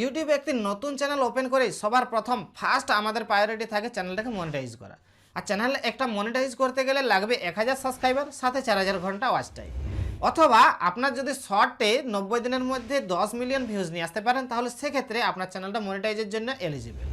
ইউটিউবে একটি নতুন চ্যানেল ওপেন করে সবার প্রথম ফার্স্ট আমাদের প্রায়োরিটি থাকে চ্যানেলটাকে মনিটাইজ করা। আর চ্যানেল একটা মনিটাইজ করতে গেলে লাগবে 1000 সাবস্ক্রাইবার, সাথে 4000 ঘন্টা ওয়াচ টাইম। অথবা আপনার যদি শর্টে 90 দিনের মধ্যে 10 মিলিয়ন ভিউজ নিয়ে আসতে পারেন, তাহলে সেক্ষেত্রে আপনার চ্যানেলটা মনিটাইজের জন্য এলিজিবল।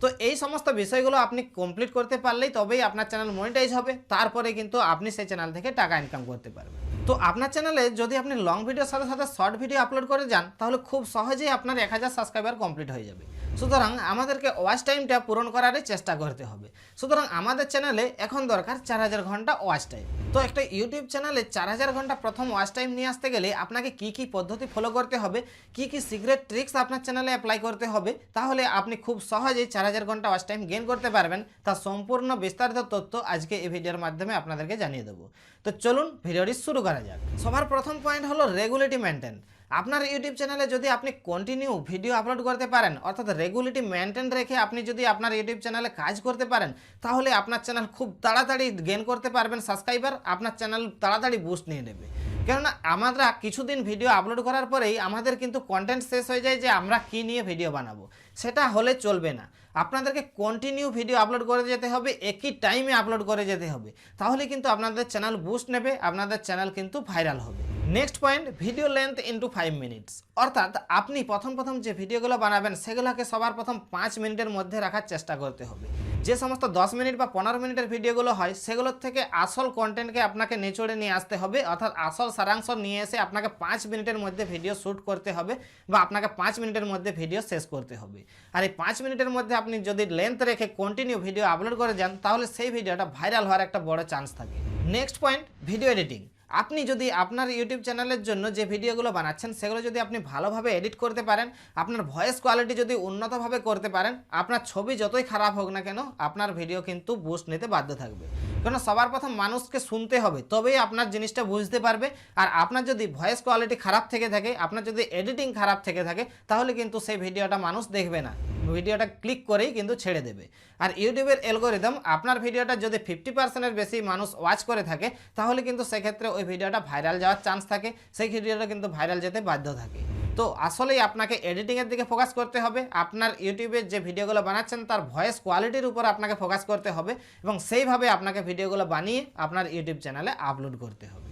তো এই সমস্ত বিষয়গুলো আপনি কমপ্লিট করতে পারলেই তবেই আপনার চ্যানেল মনিটাইজ হবে, তারপরে কিন্তু আপনি সেই চ্যানেল থেকে টাকা ইনকাম করতে পারবেন। তো আপনার চ্যানেলে যদি আপনি লং ভিডিওর সাথে সাথে শর্ট ভিডিও আপলোড করে যান, তাহলে খুব সহজেই আপনার 1000 সাবস্ক্রাইবার কমপ্লিট হয়ে যাবে। সুতরাং আমাদেরকে ওয়াচ টাইমটা পূরণ করারই চেষ্টা করতে হবে। সুতরাং আমাদের চ্যানেলে এখন দরকার 4000 ঘন্টা ওয়াচ টাইম। তো একটা ইউটিউব চ্যানেলে 4000 ঘন্টা প্রথম ওয়াচ টাইম নিয়ে আসতে গেলে আপনাকে কি কি পদ্ধতি ফলো করতে হবে, কি কি সিক্রেট ট্রিক্স আপনার চ্যানেলে অ্যাপ্লাই করতে হবে, তাহলে আপনি খুব সহজেই 4000 ঘন্টা ওয়াচ টাইম গেইন করতে পারবেন। তার সম্পূর্ণ বিস্তারিত তথ্য আজকে এই ভিডিওর মাধ্যমে আপনাদেরকে জানিয়ে দেবো। তো চলুন ভিডিওটি শুরু করা যাক। সবার প্রথম পয়েন্ট হলো রেগুলারিটি মেনটেন। আপনার ইউটিউব চ্যানেলে যদি আপনি কন্টিনিউ ভিডিও আপলোড করতে পারেন, অর্থাৎ রেগুলারিটি মেনটেন রেখে আপনি যদি আপনার ইউটিউব চ্যানেলে কাজ করতে পারেন, তাহলে আপনার চ্যানেল খুব তাড়াতাড়ি গেইন করতে পারবেন সাবস্ক্রাইবার, আপনার চ্যানেল তাড়াতাড়ি বুস্ট নিয়ে নেবে। কেননা আমরা কিছুদিন ভিডিও আপলোড করার পরেই আমাদের কিন্তু কন্টেন্ট শেষ হয়ে যায় যে আমরা কী নিয়ে ভিডিও বানাবো। সেটা হলে চলবে না, আপনাদেরকে কন্টিনিউ ভিডিও আপলোড করে যেতে হবে, একই টাইমে আপলোড করে যেতে হবে, তাহলে কিন্তু আপনাদের চ্যানেল বুস্ট নেবে, আপনাদের চ্যানেল কিন্তু ভাইরাল হবে। Next point, video length into 5 minutes. অর্থাৎ আপনি প্রথম যে ভিডিওগুলো বানাবেন সেগুলোকে সবার প্রথম 5 মিনিটের মধ্যে রাখার চেষ্টা করতে হবে। যে সমস্ত 10 মিনিট বা 15 মিনিটের ভিডিওগুলো হয় সেগুলোর থেকে আসল কন্টেন্টকে আপনাকে নিচড়ে নিয়ে আসতে হবে, অর্থাৎ আসল সারাংশ নিয়ে এসে আপনাকে 5 মিনিটের মধ্যে ভিডিও শ্যুট করতে হবে বা আপনাকে 5 মিনিটের মধ্যে ভিডিও শেষ করতে হবে। আর এই 5 মিনিটের মধ্যে আপনি যদি লেন্থ রেখে কন্টিনিউ ভিডিও আপলোড করে যান, তাহলে সেই ভিডিওটা ভাইরাল হওয়ার একটা বড় চান্স থাকে। Next point, video editing. আপনি যদি আপনার ইউটিউব চ্যানেলের জন্য যে ভিডিওগুলো বানাচ্ছেন সেগুলো যদি আপনি ভালোভাবে এডিট করতে পারেন, আপনার ভয়েস কোয়ালিটি যদি উন্নতভাবে করতে পারেন, আপনার ছবি যতই খারাপ হোক না কেন আপনার ভিডিও কিন্তু বুস্ট নিতে বাধ্য থাকবে। কারণ সবার প্রথম মানুষকে শুনতে হবে, তবেই আপনার জিনিসটা বুঝতে পারবে। আর আপনার যদি ভয়েস কোয়ালিটি খারাপ থেকে থাকে, আপনার যদি এডিটিং খারাপ থেকে থাকে, তাহলে কিন্তু সেই ভিডিওটা মানুষ দেখবে না, ভিডিওটা ক্লিক করেই কিন্তু ছেড়ে দেবে। আর ইউটিউবের অ্যালগরিদম আপনার ভিডিওটা যদি 50%-এর বেশি মানুষ ওয়াচ করে থাকে, তাহলে কিন্তু সেক্ষেত্রে ওই ভিডিওটা ভাইরাল যাওয়ার চান্স থাকে, সেই ভিডিওটা কিন্তু ভাইরাল যেতে বাধ্য থাকে। তো আসলেই আপনাকে এডিটিংয়ের দিকে ফোকাস করতে হবে, আপনার ইউটিউবের যে ভিডিওগুলো বানাচ্ছেন তার ভয়েস কোয়ালিটির উপর আপনাকে ফোকাস করতে হবে এবং সেইভাবে আপনাকে ভিডিওগুলো বানিয়ে আপনার ইউটিউব চ্যানেলে আপলোড করতে হবে।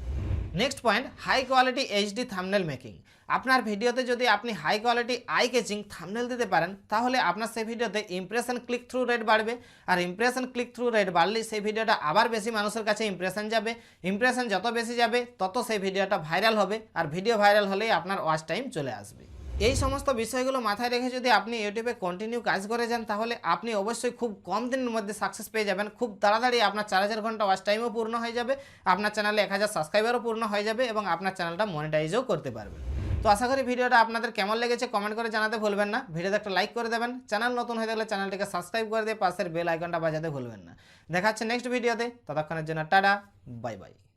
Next point, high quality HD thumbnail making. আপনার ভিডিওতে যদি আপনি high quality eye catching thumbnail দিতে পারেন, তাহলে আপনার সেই ভিডিওতে ইমপ্রেশন ক্লিক থ্রু রেট বাড়বে। আর ইমপ্রেশন ক্লিক থ্রু রেট বাড়লেই সেই ভিডিওটা আবার বেশি মানুষের কাছে ইমপ্রেশন যাবে, ইমপ্রেশন যত বেশি যাবে তত সেই ভিডিওটা ভাইরাল হবে, আর ভিডিও ভাইরাল হলেই আপনার ওয়াচ টাইম চলে আসবে। এই সমস্ত বিষয়গুলো মাথায় রেখে যদি আপনি ইউটিউবে কন্টিনিউ কাজ করে যান, তাহলে আপনি অবশ্যই খুব কম দিনের মধ্যে সাকসেস পেয়ে যাবেন। খুব তাড়াতাড়ি আপনার 4000 ঘন্টা ওয়াচ টাইমও পূর্ণ হয়ে যাবে, আপনার চ্যানেলে 1000 সাবস্ক্রাইবারও পূর্ণ হয়ে যাবে এবং আপনার চ্যানেলটা মনিটাইজও করতে পারবেন। তো আশা করি ভিডিওটা আপনাদের কেমন লেগেছে কমেন্ট করে জানাতে ভুলবেন না। ভিডিওতে একটা লাইক করে দেবেন, চ্যানেল নতুন হয়ে থাকলে চ্যানেলটিকে সাবস্ক্রাইব করে দিয়ে পাশের বেল আইকনটা বাজাতে ভুলবেন না। দেখা হচ্ছে নেক্সট ভিডিওতে, ততক্ষণের জন্য টাটা, বাই বাই।